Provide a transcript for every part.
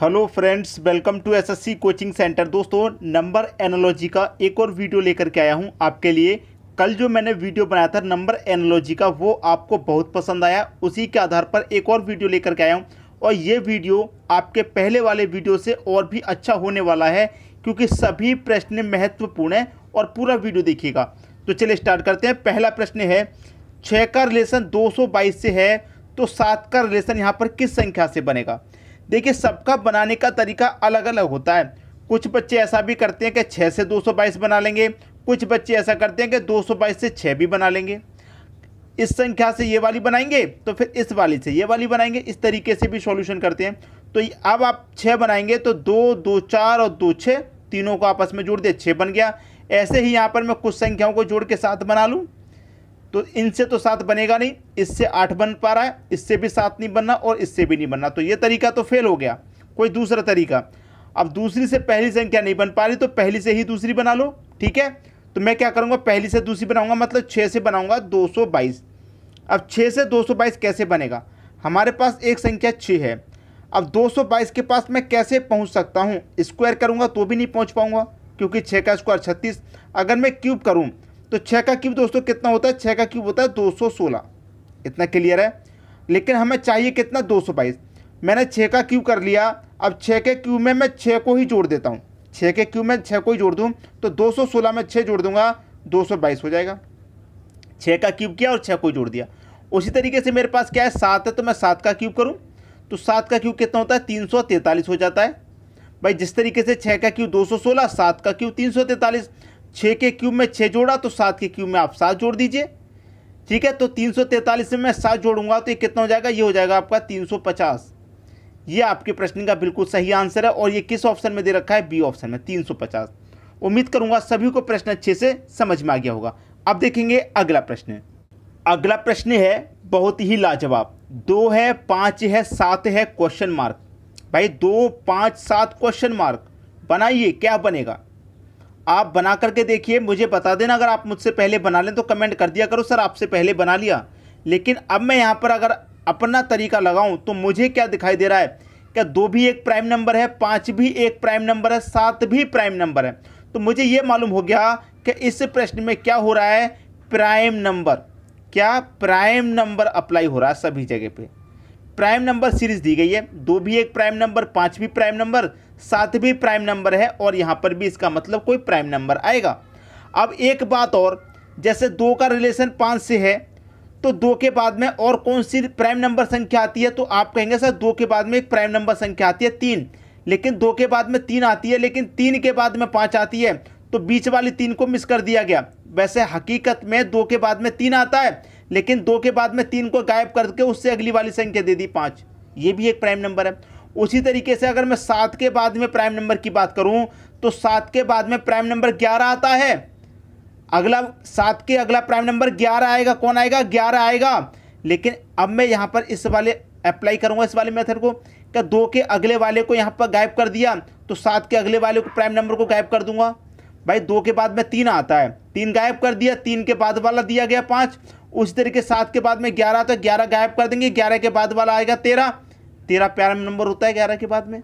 Hello friends, welcome to SSC coaching centre. दोस्तों, number analogy का एक और वीडियो लेकर के आया हूं आपके लिए। कल जो मैंने वीडियो बनाया था नंबर एनालॉजी का, वो आपको बहुत पसंद आया। उसी के आधार पर एक और वीडियो लेकर के आया हूं और ये वीडियो आपके पहले वाले वीडियो से और भी अच्छा होने वाला है, क्योंकि सभी प्रश्न महत्वपूर्ण हैं और पूरा वीडियो देखिएगा। तो चलिए स्टार्ट करते हैं। पहला प्रश्न है, 6 का रिलेशन 222 से है तो 7 का रिलेशन यहाँ पर किस संख्या से बनेगा। देखिए, सबका बनाने का तरीका अलग अलग होता है। कुछ बच्चे ऐसा भी करते हैं कि 6 से 222 बना लेंगे, कुछ बच्चे ऐसा करते हैं कि 222 से 6 भी बना लेंगे। इस संख्या से ये वाली बनाएंगे तो फिर इस वाली से ये वाली बनाएंगे, इस तरीके से भी सॉल्यूशन करते हैं। तो अब आप 6 बनाएंगे तो 2, 2, 4 और 2, 6, तीनों को आपस में जोड़ दे, 6 बन गया। ऐसे ही यहाँ पर मैं कुछ संख्याओं को जोड़ के 7 बना लूँ तो इनसे तो 7 बनेगा नहीं, इससे 8 बन पा रहा है, इससे भी 7 नहीं बनना और इससे भी नहीं बनना। तो ये तरीका तो फेल हो गया। कोई दूसरा तरीका, अब दूसरी से पहली संख्या नहीं बन पा रही तो पहली से ही दूसरी बना लो। ठीक है, तो मैं क्या करूँगा, पहली से दूसरी बनाऊँगा, मतलब 6 से बनाऊँगा 222। अब 6 से 222 कैसे बनेगा, हमारे पास एक संख्या 6 है। अब 222 के पास मैं कैसे पहुँच सकता हूँ, स्क्वायर करूँगा तो भी नहीं पहुँच पाऊँगा, क्योंकि 6 का स्क्वायर 36। अगर मैं क्यूब करूँ तो 6 का क्यूब दोस्तों कितना होता है, 6 का क्यूब होता है 216। इतना क्लियर है। लेकिन हमें चाहिए कितना, 222। मैंने 6 का क्यूब कर लिया। अब 6 के क्यूब में मैं 6 को ही जोड़ देता हूँ। 6 के क्यूब में 6 को ही जोड़ दूँ तो 216 में 6 जोड़ दूंगा, 222 हो जाएगा। 6 का क्यूब किया और 6 को ही जोड़ दिया। उसी तरीके से मेरे पास क्या है, 7 है, तो मैं 7 का क्यूब करूँ तो 7 का क्यूब कितना होता है, 343 हो जाता है। भाई जिस तरीके से 6 का क्यूब 216, 7 का क्यूब 343। 6 के क्यूब में 6 जोड़ा तो 7 के क्यूब में आप 7 जोड़ दीजिए। ठीक है, तो 343 में मैं 7 जोड़ूंगा तो ये कितना हो जाएगा, ये हो जाएगा आपका 350। ये आपके प्रश्न का बिल्कुल सही आंसर है और ये किस ऑप्शन में दे रखा है, बी ऑप्शन में, 350। उम्मीद करूंगा सभी को प्रश्न अच्छे से समझ में आ गया होगा। अब देखेंगे अगला प्रश्न। अगला प्रश्न है बहुत ही लाजवाब। 2 है, 5 है, 7 है, क्वेश्चन मार्क। भाई 2, 5, 7 क्वेश्चन मार्क, बनाइए, क्या बनेगा। आप बना करके देखिए, मुझे बता देना। अगर आप मुझसे पहले बना लें तो कमेंट कर दिया करो, सर आपसे पहले बना लिया। लेकिन अब मैं यहाँ पर अगर अपना तरीका लगाऊं तो मुझे क्या दिखाई दे रहा है, क्या 2 भी एक प्राइम नंबर है, 5 भी एक प्राइम नंबर है, 7 भी प्राइम नंबर है। तो मुझे ये मालूम हो गया कि इस प्रश्न में क्या हो रहा है, प्राइम नंबर। क्या प्राइम नंबर अप्लाई हो रहा है सभी जगह पे। प्राइम नंबर सीरीज दी गई है, 2 भी एक प्राइम नंबर, 5 भी प्राइम नंबर, 7 भी प्राइम नंबर है और यहाँ पर भी इसका मतलब कोई प्राइम नंबर आएगा। अब एक बात और, जैसे 2 का रिलेशन 5 से है तो 2 के बाद में और कौन सी प्राइम नंबर संख्या आती है, तो आप कहेंगे सर 2 के बाद में एक प्राइम नंबर संख्या आती है 3, लेकिन 2 के बाद में 3 आती है, लेकिन 3 के बाद में 5 आती है, तो बीच वाली 3 को मिस कर दिया गया। वैसे हकीकत में 2 के बाद में 3 आता है, लेकिन 2 के बाद में 3 को गायब करके उससे अगली वाली संख्या दे दी 5, ये भी एक प्राइम नंबर है। उसी तरीके से अगर मैं 7 के बाद में प्राइम नंबर की बात करूं तो 7 के बाद में प्राइम नंबर 11 आता है। अगला 7 के अगला प्राइम नंबर 11 आएगा, कौन आएगा, 11 आएगा। लेकिन अब मैं यहाँ पर इस वाले अप्लाई करूँगा, इस वाले मेथड को, क्या 2 के अगले वाले को यहाँ पर गायब कर दिया तो 7 के अगले वाले को प्राइम नंबर को गायब कर दूंगा। भाई 2 के बाद में 3 आता है, 3 गायब कर दिया, 3 के बाद वाला दिया गया 5। उसी तरीके 7 के बाद में 11 आता है, 11 गायब कर देंगे, 11 के बाद वाला आएगा 13। 13 प्राइम नंबर होता है 11 के बाद में,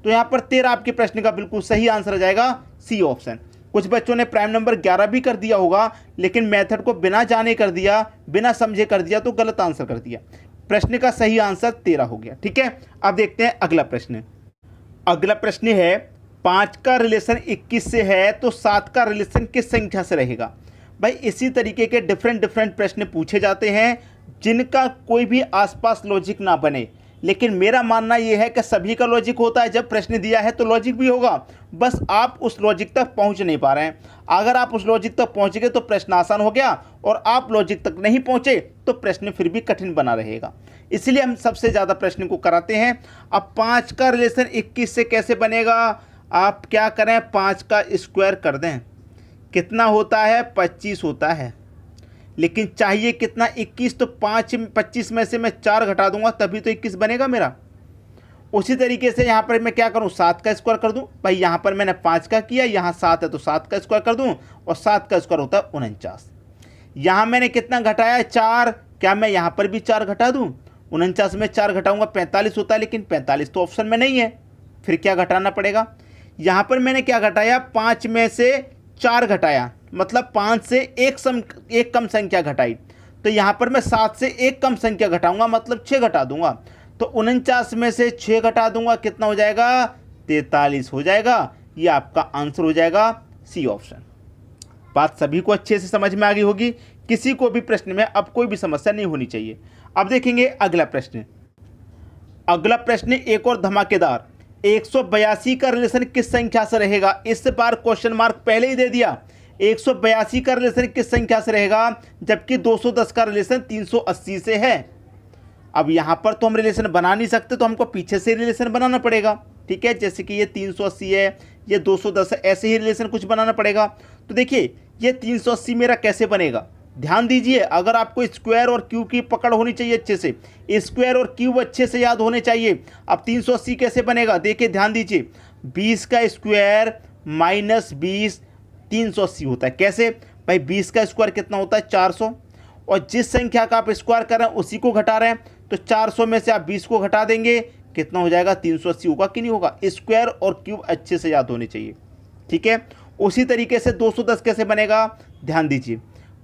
तो यहाँ पर 13 आपके प्रश्न का बिल्कुल सही आंसर आ जाएगा, सी ऑप्शन। कुछ बच्चों ने प्राइम नंबर 11 भी कर दिया होगा, लेकिन मेथड को बिना जाने कर दिया, बिना समझे कर दिया, तो गलत आंसर कर दिया। प्रश्न का सही आंसर 13 हो गया। ठीक है, अब देखते हैं अगला प्रश्न। अगला प्रश्न है, 5 का रिलेशन 21 से है तो 7 का रिलेशन किस संख्या से रहेगा। भाई इसी तरीके के डिफरेंट प्रश्न पूछे जाते हैं जिनका कोई भी आसपास लॉजिक ना बने, लेकिन मेरा मानना यह है कि सभी का लॉजिक होता है। जब प्रश्न दिया है तो लॉजिक भी होगा, बस आप उस लॉजिक तक पहुंच नहीं पा रहे हैं। अगर आप उस लॉजिक तक पहुंच गए तो प्रश्न आसान हो गया, और आप लॉजिक तक नहीं पहुंचे तो प्रश्न फिर भी कठिन बना रहेगा। इसलिए हम सबसे ज़्यादा प्रश्न को कराते हैं। अब 5 का रिलेशन 21 से कैसे बनेगा, आप क्या करें, 5 का स्क्वायर कर दें, कितना होता है, 25 होता है। लेकिन चाहिए कितना, 21, तो 25 में से मैं 4 घटा दूंगा तभी तो 21 बनेगा मेरा। उसी तरीके से यहाँ पर मैं क्या करूँ, 7 का स्क्वायर कर दूँ। भाई यहाँ पर मैंने 5 का किया, यहाँ 7 है तो 7 का स्क्वायर कर दूँ, और 7 का स्क्वायर होता है 49। यहाँ मैंने कितना घटाया, 4, क्या मैं यहाँ पर भी 4 घटा दूँ, 49 में 4 घटाऊँगा 45 होता है, लेकिन 45 तो ऑप्शन में नहीं है, फिर क्या घटाना पड़ेगा, यहाँ पर मैंने क्या घटाया, 5 में से 4 घटाया, मतलब 5 से एक कम संख्या घटाई। तो यहाँ पर मैं 7 से एक कम संख्या घटाऊंगा, मतलब 6 घटा दूंगा। तो 49 में से 6 घटा दूंगा, कितना हो जाएगा, 43 हो जाएगा। ये आपका आंसर हो जाएगा सी ऑप्शन। बात सभी को अच्छे से समझ में आ गई होगी, किसी को भी प्रश्न में अब कोई भी समस्या नहीं होनी चाहिए। अब देखेंगे अगला प्रश्न। अगला प्रश्न एक और धमाकेदार, 182 का रिलेशन किस संख्या से रहेगा। इस बार क्वेश्चन मार्क पहले ही दे दिया। 182 का रिलेशन किस संख्या से रहेगा, जबकि 210 का रिलेशन 380 से है। अब यहाँ पर तो हम रिलेशन बना नहीं सकते, तो हमको पीछे से रिलेशन बनाना पड़ेगा। ठीक है, जैसे कि ये 380 है, ये 210 है, ऐसे ही रिलेशन कुछ बनाना पड़ेगा। तो देखिए ये 380 मेरा कैसे बनेगा, ध्यान दीजिए। अगर आपको स्क्वायर और क्यूब की पकड़ होनी चाहिए अच्छे से, स्क्वायर और क्यूब अच्छे से याद होने चाहिए। अब 380 कैसे बनेगा, देखिए ध्यान दीजिए, 20 का स्क्वायर माइनस 20 380 होता है। कैसे भाई, 20 का स्क्वायर कितना होता है, 400, और जिस संख्या का आप स्क्वायर कर रहे हैं उसी को घटा रहे हैं, तो 400 में से आप 20 को घटा देंगे, कितना हो जाएगा, 380 होगा कि नहीं होगा। स्क्वायर और क्यूब अच्छे से याद होने चाहिए। ठीक है, उसी तरीके से 210 कैसे बनेगा, ध्यान दीजिए,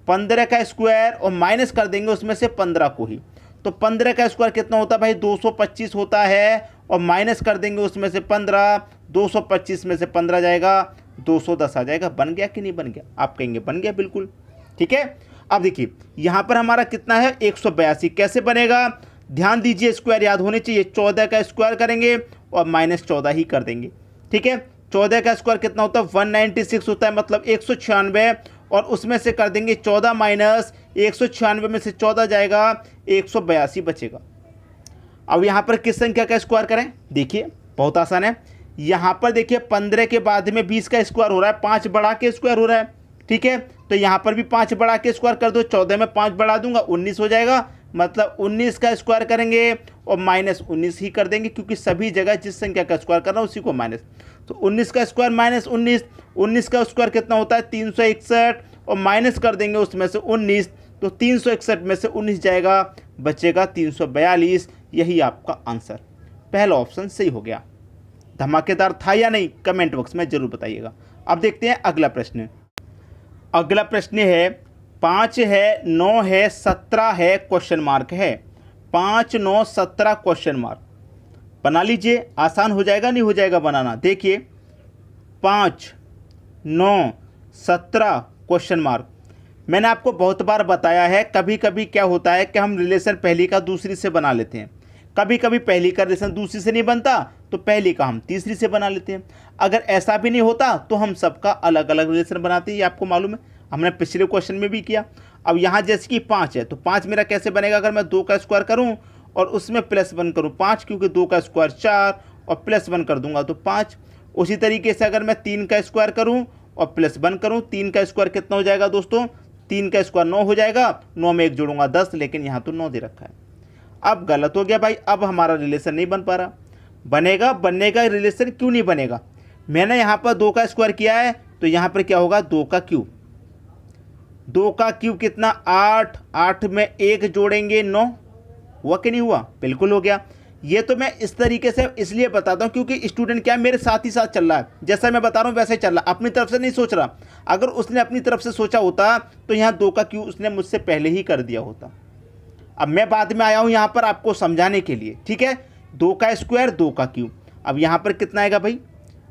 15 का स्क्वायर और माइनस कर देंगे उसमें से 15 को ही, तो 15 का स्क्वायर कितना होता है भाई, 225 होता है, और माइनस कर देंगे उसमें से 15, 225 में से 15 जाएगा, 210 आ जाएगा। बन गया कि नहीं बन गया, आप कहेंगे बन गया, बिल्कुल। ठीक है, अब देखिए यहाँ पर हमारा कितना है, 182। कैसे बनेगा, ध्यान दीजिए, स्क्वायर याद होने चाहिए। 14 का स्क्वायर करेंगे और माइनस 14 ही कर देंगे। ठीक है, 14 का स्क्वायर कितना होता है, 196 होता है, मतलब 196, और उसमें से कर देंगे 14 माइनस 196 में से 14 जाएगा, 182 बचेगा। अब यहाँ पर किस संख्या का स्क्वायर करें, देखिए बहुत आसान है। यहाँ पर देखिए 15 के बाद में 20 का स्क्वायर हो रहा है, 5 बढ़ा के स्क्वायर हो रहा है। ठीक है, तो यहाँ पर भी 5 बढ़ा के स्क्वायर कर दो, 14 में 5 बढ़ा दूंगा, 19 हो जाएगा, मतलब 19 का स्क्वायर करेंगे और माइनस 19 ही कर देंगे, क्योंकि सभी जगह जिस संख्या का स्क्वायर करना है उसी को माइनस। तो 19 का स्क्वायर माइनस 19, 19 का स्क्वायर कितना होता है, 361, और माइनस कर देंगे उसमें से 19, तो 361 में से 19 जाएगा, बचेगा 342। यही आपका आंसर, पहला ऑप्शन सही हो गया। धमाकेदार था या नहीं, कमेंट बॉक्स में जरूर बताइएगा। अब देखते हैं अगला प्रश्न। अगला प्रश्न है, 5 है, 9 है, 17 है, क्वेश्चन मार्क है। 5, 9, 17 क्वेश्चन मार्क बना लीजिए, आसान हो जाएगा, नहीं हो जाएगा बनाना। देखिए 5, 9, 17 क्वेश्चन मार्क। मैंने आपको बहुत बार बताया है, कभी कभी क्या होता है कि हम रिलेशन पहली का दूसरी से बना लेते हैं, कभी कभी पहली का रिलेशन दूसरी से नहीं बनता तो पहली का हम तीसरी से बना लेते हैं। अगर ऐसा भी नहीं होता तो हम सबका अलग अलग रिलेशन बनाते हैं, ये आपको मालूम है, हमने पिछले क्वेश्चन में भी किया। अब यहाँ जैसे कि 5 है, तो 5 मेरा कैसे बनेगा, अगर मैं 2 का स्क्वायर करूँ और उसमें +1 करूँ, 5, क्योंकि 2 का स्क्वायर 4 और +1 कर दूंगा तो 5। उसी तरीके से अगर मैं 3 का स्क्वायर करूँ और +1 करूँ, 3 का स्क्वायर कितना हो जाएगा दोस्तों, 3 का स्क्वायर 9 हो जाएगा, 9 में 1 जोड़ूंगा 10, लेकिन यहाँ तो 9 दे रखा है। अब गलत हो गया भाई, अब हमारा रिलेशन नहीं बन पा रहा। बनेगा, बनने रिलेशन क्यों नहीं बनेगा, मैंने यहाँ पर 2 का स्क्वायर किया है, तो यहाँ पर क्या होगा, 2 का क्यूब। 2 का क्यूब कितना, 8, 8 में 1 जोड़ेंगे 9, हुआ कि नहीं हुआ, बिल्कुल हो गया। ये तो मैं इस तरीके से इसलिए बताता हूँ क्योंकि स्टूडेंट क्या मेरे साथ ही साथ चल रहा है, जैसा मैं बता रहा हूँ वैसे चल रहा है, अपनी तरफ से नहीं सोच रहा। अगर उसने अपनी तरफ से सोचा होता तो यहाँ 2 का क्यूब उसने मुझसे पहले ही कर दिया होता। अब मैं बाद में आया हूँ यहाँ पर आपको समझाने के लिए। ठीक है, 2 का स्क्वायर 2 का क्यूब। अब यहाँ पर कितना आएगा भाई,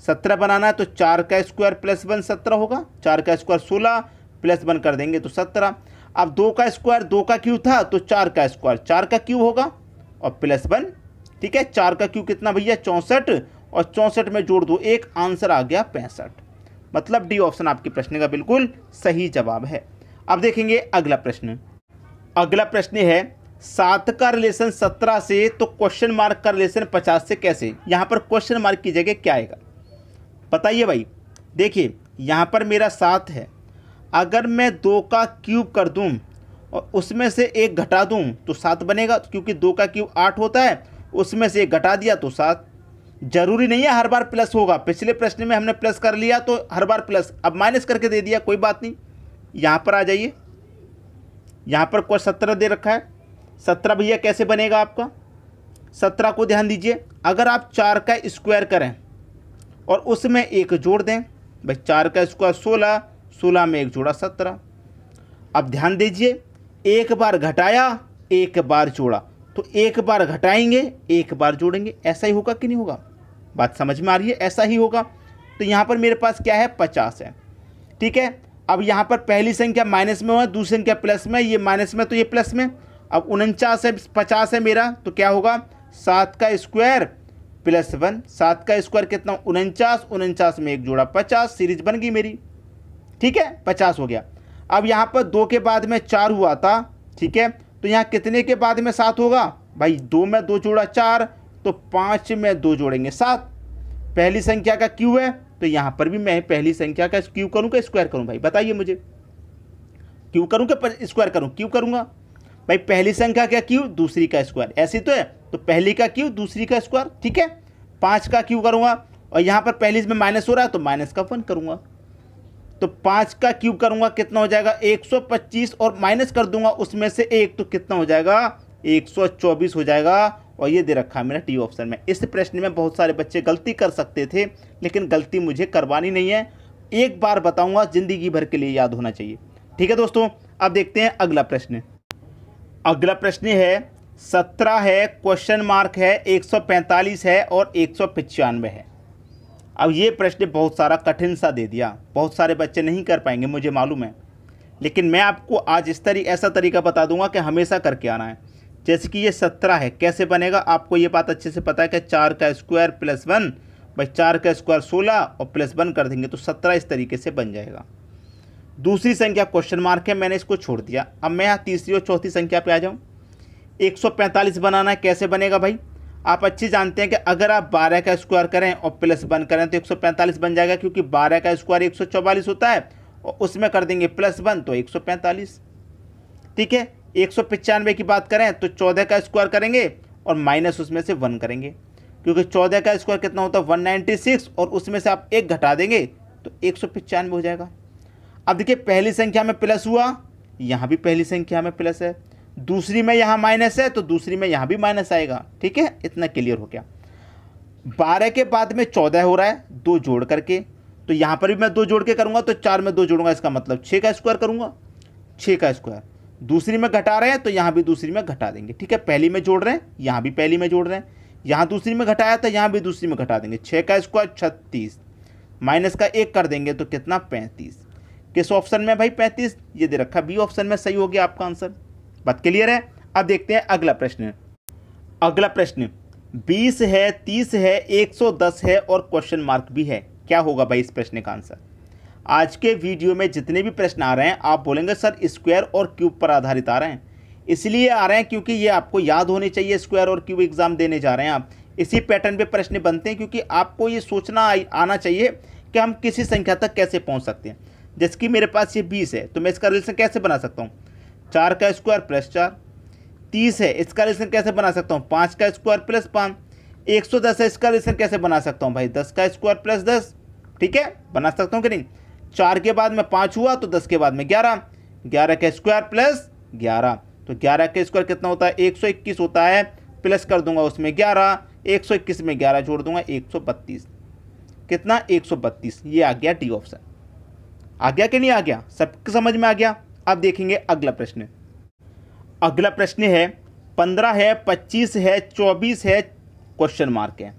17 बनाना है, तो 4 का स्क्वायर +1 17 होगा, 4 का स्क्वायर 16 +1 कर देंगे तो 17। अब 2 का स्क्वायर 2 का क्यूब था, तो 4 का स्क्वायर 4 का क्यूब होगा और +1। ठीक है, 4 का क्यूब कितना भैया, 64, और 64 में जोड़ दो 1, आंसर आ गया 65। मतलब डी ऑप्शन आपके प्रश्न का बिल्कुल सही जवाब है। अब देखेंगे अगला प्रश्न। अगला प्रश्न है, 7 का रिलेशन 17 से तो क्वेश्चन मार्क का रिलेशन 50 से कैसे। यहाँ पर क्वेश्चन मार्क की जगह क्या आएगा बताइए भाई। देखिए यहाँ पर मेरा 7 है, अगर मैं 2 का क्यूब कर दूं और उसमें से 1 घटा दूं तो 7 बनेगा, क्योंकि 2 का क्यूब 8 होता है, उसमें से 1 घटा दिया तो 7। जरूरी नहीं है हर बार प्लस होगा, पिछले प्रश्न में हमने प्लस कर लिया तो हर बार प्लस, अब माइनस करके दे दिया, कोई बात नहीं। यहाँ पर आ जाइए, यहाँ पर कोई 17 दे रखा है, 17 भैया कैसे बनेगा आपका, 17 को ध्यान दीजिए, अगर आप 4 का स्क्वायर करें और उसमें एक जोड़ दें, भाई 4 का स्क्वायर 16, 16 में एक जोड़ा 17। अब ध्यान दीजिए, एक बार घटाया एक बार जोड़ा, तो एक बार घटाएंगे एक बार जोड़ेंगे, ऐसा ही होगा कि नहीं होगा? बात समझ में आ रही है? ऐसा ही होगा। तो यहाँ पर मेरे पास क्या है, 50 है। ठीक है, अब यहाँ पर पहली संख्या माइनस में हो, दूसरी संख्या प्लस में, ये माइनस में तो ये प्लस में। अब 49 है, 50 है मेरा, तो क्या होगा, 7 का स्क्वायर प्लस 1। 7 का स्क्वायर कितना, 49, 49 में एक जोड़ा 50, सीरीज बन गई मेरी। ठीक है, 50 हो गया। अब यहाँ पर 2 के बाद में 4 हुआ था, ठीक है, तो यहाँ कितने के बाद में 7 होगा, भाई 2 में 2 जोड़ा 4, तो 5 में 2 जोड़ेंगे 7। पहली संख्या का क्यू है, तो यहाँ पर भी मैं पहली संख्या का क्यू करूँ कि स्क्वायर करूँ? भाई बताइए मुझे, क्यू करूँ कि स्क्वायर करूँ? क्यू करूँगा। भाई पहली संख्या का क्यू, दूसरी का स्क्वायर, ऐसी तो है, तो पहली का क्यू दूसरी का स्क्वायर। ठीक है, 5 का क्यू करूँगा, और यहाँ पर पहली में माइनस हो रहा है तो माइनस का 1 करूँगा, तो 5 का क्यूब करूँगा, कितना हो जाएगा, 125, और माइनस कर दूंगा उसमें से 1, तो कितना हो जाएगा, 124 हो जाएगा। और ये दे रखा है मेरा टी ऑप्शन में। इस प्रश्न में बहुत सारे बच्चे गलती कर सकते थे, लेकिन गलती मुझे करवानी नहीं है। एक बार बताऊंगा, ज़िंदगी भर के लिए याद होना चाहिए। ठीक है दोस्तों, अब देखते हैं अगला प्रश्न। अगला प्रश्न है 17 है, क्वेश्चन मार्क है, 145 है और 195 है। अब ये प्रश्न बहुत सारा कठिन सा दे दिया, बहुत सारे बच्चे नहीं कर पाएंगे मुझे मालूम है, लेकिन मैं आपको आज ऐसा तरीका बता दूंगा कि हमेशा करके आना है। जैसे कि ये 17 है, कैसे बनेगा आपको ये बात अच्छे से पता है कि 4 का स्क्वायर प्लस 1, भाई 4 का स्क्वायर 16 और प्लस 1 कर देंगे तो 17 इस तरीके से बन जाएगा। दूसरी संख्या क्वेश्चन मार्क है, मैंने इसको छोड़ दिया। अब मैं यहाँ तीसरी और चौथी संख्या पे आ जाऊँ। 145 बनाना है, कैसे बनेगा भाई? आप अच्छी जानते हैं कि अगर आप 12 का स्क्वायर करें और प्लस 1 करें तो 145 बन जाएगा, क्योंकि 12 का स्क्वायर 144 होता है, और उसमें कर देंगे प्लस 1 तो 145। ठीक है, 195 की बात करें तो 14 का स्क्वायर करेंगे और माइनस उसमें से 1 करेंगे, क्योंकि 14 का स्क्वायर कितना होता है, 196, और उसमें से आप 1 घटा देंगे तो 195 हो जाएगा। अब देखिए, पहली संख्या में प्लस हुआ, यहाँ भी पहली संख्या में प्लस है, दूसरी में यहाँ माइनस है तो दूसरी में यहाँ भी माइनस आएगा। ठीक है, इतना क्लियर हो गया। 12 के बाद में 14 हो रहा है 2 जोड़ करके, तो यहाँ पर भी मैं 2 जोड़ के करूँगा, तो 4 में 2 जोड़ूंगा, इसका मतलब 6 का स्क्वायर करूँगा। 6 का स्क्वायर, दूसरी में घटा रहे हैं तो यहाँ भी दूसरी में घटा देंगे। ठीक है, पहली में जोड़ रहे हैं, यहाँ भी पहली में जोड़ रहे हैं, यहाँ दूसरी में घटाया था, यहाँ भी दूसरी में घटा देंगे। 6 का स्क्वायर 36, माइनस का 1 कर देंगे तो कितना, 35। किस ऑप्शन में भाई 35? ये दे रखा, बी ऑप्शन में सही हो गया आपका आंसर। बात क्लियर है? अब देखते हैं अगला प्रश्न। अगला प्रश्न 20 है, 30 है, 110 है और क्वेश्चन मार्क भी है। क्या होगा भाई इस प्रश्न का आंसर? आज के वीडियो में जितने भी प्रश्न आ रहे हैं आप बोलेंगे सर स्क्वायर और क्यूब पर आधारित आ रहे हैं। इसलिए आ रहे हैं क्योंकि ये आपको याद होने चाहिए, स्क्वायर और क्यूब एग्जाम देने जा रहे हैं आप। इसी पैटर्न पे प्रश्न बनते हैं, क्योंकि आपको ये सोचना आना चाहिए कि हम किसी संख्या तक कैसे पहुँच सकते हैं। जैसे कि मेरे पास ये 20 है, तो मैं इसका रिलेशन कैसे बना सकता हूँ, 4 का स्क्वायर प्लस 4। 30 है, इसका रिलेशन कैसे बना सकता हूँ, 5 का स्क्वायर प्लस 5। 110 है, इसका रिलेशन कैसे बना सकता हूँ भाई, 10 का स्क्वायर प्लस 10। ठीक है, बना सकता हूँ कि नहीं? 4 के बाद में 5 हुआ तो 10 के बाद में 11, 11 का स्क्वायर प्लस 11, तो 11 का स्क्वायर कितना होता है, 121 होता है, प्लस कर दूंगा उसमें 11, 121 में 11 जोड़ दूंगा, 132। कितना, 132। ये आ गया डी ऑप्शन। आ गया कि नहीं आ गया? सबके समझ में आ गया? अब देखेंगे अगला प्रश्न। अगला प्रश्न है 15 है, 25 है, 24 है, क्वेश्चन मार्क है।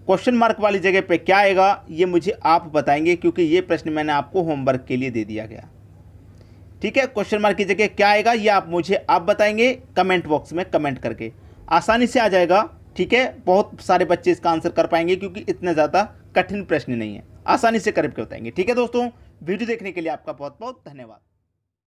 क्वेश्चन मार्क वाली जगह पे क्या आएगा ये मुझे आप बताएंगे, क्योंकि ये प्रश्न मैंने आपको होमवर्क के लिए दे दिया गया। ठीक है, क्वेश्चन मार्क की जगह क्या आएगा ये आप बताएंगे कमेंट बॉक्स में कमेंट करके, आसानी से आ जाएगा। ठीक है, बहुत सारे बच्चे इसका आंसर कर पाएंगे, क्योंकि इतने ज़्यादा कठिन प्रश्न नहीं है, आसानी से करके बताएंगे। ठीक है दोस्तों, वीडियो देखने के लिए आपका बहुत बहुत धन्यवाद।